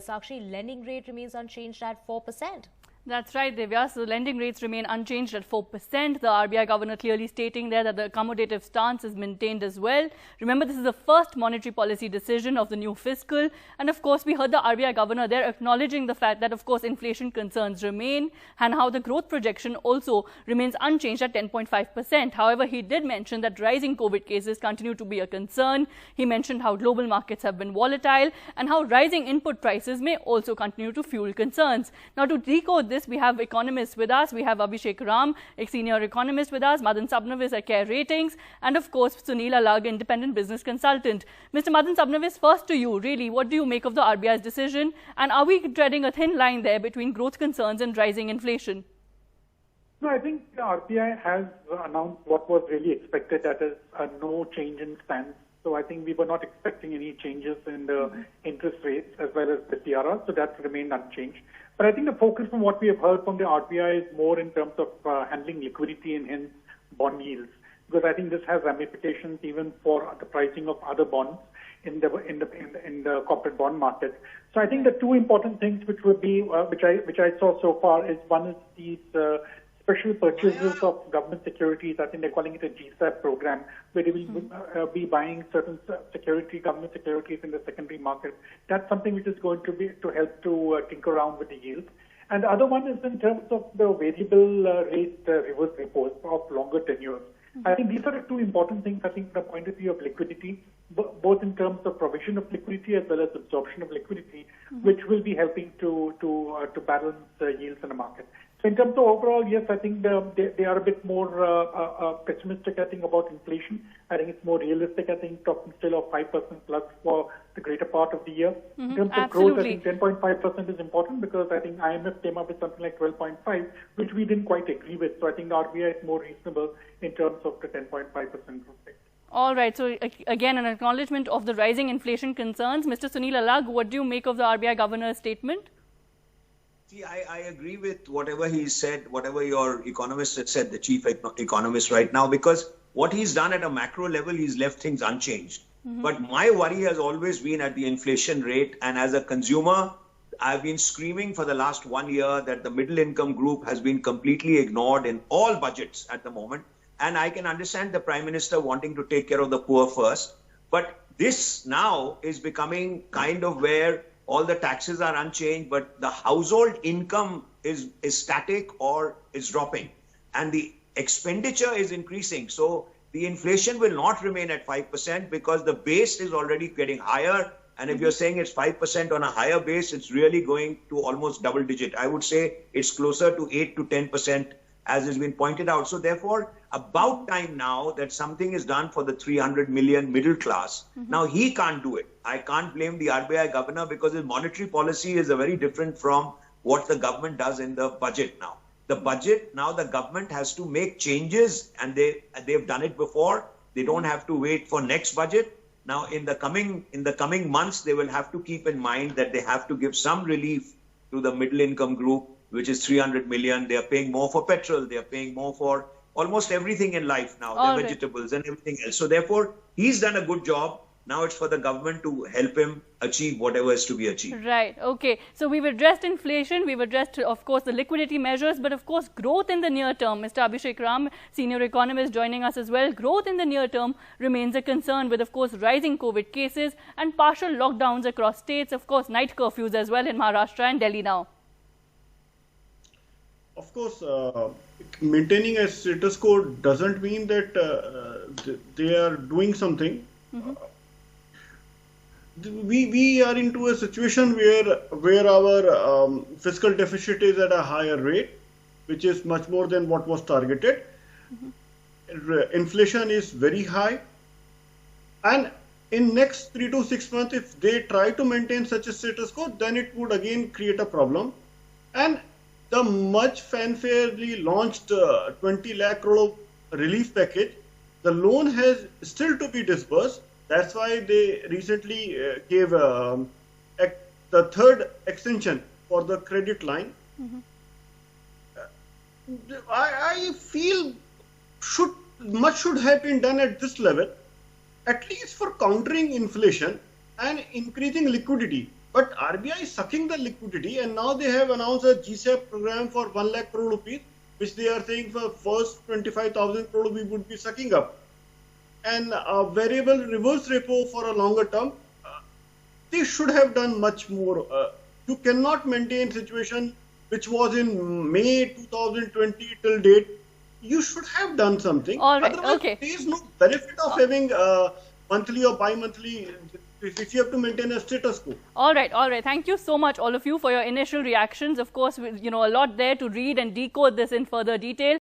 Sakshi, lending rate remains unchanged at 4%. That's right, Divya. So lending rates remain unchanged at 4%. The RBI governor clearly stating there that the accommodative stance is maintained as well. Remember, this is the first monetary policy decision of the new fiscal. And of course, we heard the RBI governor there acknowledging the fact that, of course, inflation concerns remain and how the growth projection also remains unchanged at 10.5%. However, he did mention that rising COVID cases continue to be a concern. He mentioned how global markets have been volatile and how rising input prices may also continue to fuel concerns. Now, to decode this, we have economists with us. We have Abhishek Ram, a senior economist with us, Madan Sabnavis, a Care Ratings, and of course Sunil Alag, independent business consultant. Mr. Madan Sabnavis, first to you, really, what do you make of the RBI's decision? And are we treading a thin line there between growth concerns and rising inflation? No, I think the RBI has announced what was really expected, that is no change in stance. So I think we were not expecting any changes in the interest rates as well as the TRR, so that remained unchanged. But I think the focus from what we have heard from the RBI is more in terms of handling liquidity and hence bond yields, because I think this has ramifications even for the pricing of other bonds in the corporate bond market. So I think the two important things which would be which I saw so far is, one is these special purchases of government securities. I think they're calling it a GSAP program, where they will be buying certain government securities in the secondary market. That's something which is going to help to tinker around with the yields. And the other one is in terms of the variable rate reverse repos of longer tenures. I think these are the two important things, I think, from the point of view of liquidity, both in terms of provision of liquidity as well as absorption of liquidity, which will be helping to balance yields in the market. So in terms of overall, yes, I think they are a bit more pessimistic, I think, about inflation. I think it's more realistic, I think, talking still of 5% plus for the greater part of the year. In terms of growth, I think 10.5% is important, because I think IMF came up with something like 12.5, which we didn't quite agree with. So I think the RBI is more reasonable in terms of the 10.5% growth rate. All right. So again, an acknowledgement of the rising inflation concerns. Mr. Sunil Alag, what do you make of the RBI governor's statement? See, I agree with whatever he said, whatever your economist had said, the chief economist right now, because what he's done at a macro level, he's left things unchanged. But my worry has always been at the inflation rate. And as a consumer, I've been screaming for the last 1 year that the middle income group has been completely ignored in all budgets at the moment. And I can understand the Prime Minister wanting to take care of the poor first. But this now is becoming kind of where all the taxes are unchanged, but the household income is static or is dropping. And the expenditure is increasing. So the inflation will not remain at 5% because the base is already getting higher. And if you're saying it's 5% on a higher base, it's really going to almost double digit. I would say it's closer to 8 to 10%, as has been pointed out. So therefore, about time now that something is done for the 300 million middle class. Now, he can't do it. I can't blame the RBI governor, because his monetary policy is very different from what the government does in the budget now. The budget, now the government has to make changes, and they've done it before. They don't have to wait for next budget. Now, in the coming months, they will have to keep in mind that they have to give some relief to the middle income group, which is 300 million. They are paying more for petrol. They are paying more for almost everything in life now, the vegetables and everything else. So therefore, he's done a good job. Now it's for the government to help him achieve whatever is to be achieved. Right. Okay. So we've addressed inflation. We've addressed, of course, the liquidity measures. But of course, growth in the near term. Mr. Abhishek Ram, senior economist, joining us as well. Growth in the near term remains a concern with, of course, rising COVID cases and partial lockdowns across states. Of course, night curfews as well in Maharashtra and Delhi now. Of course, maintaining a status quo doesn't mean that they are doing something. We are into a situation where our fiscal deficit is at a higher rate, which is much more than what was targeted. Inflation is very high, and in next 3 to 6 months, if they try to maintain such a status quo, then it would again create a problem. And the much fanfarely launched 20 lakh crore relief package, the loan has still to be disbursed. That's why they recently gave the third extension for the credit line. I feel much should have been done at this level, at least for countering inflation and increasing liquidity. But RBI is sucking the liquidity, and now they have announced a GSAP program for 1 lakh crore rupees, which they are saying for first 25,000 crore we would be sucking up. And a variable reverse repo for a longer term. They should have done much more. You cannot maintain situation which was in May 2020 till date. You should have done something. All right, Otherwise, okay. there is no benefit of having monthly or bi-monthly if you have to maintain a status quo. All right. Thank you so much, all of you, for your initial reactions. Of course, a lot there to read and decode this in further detail.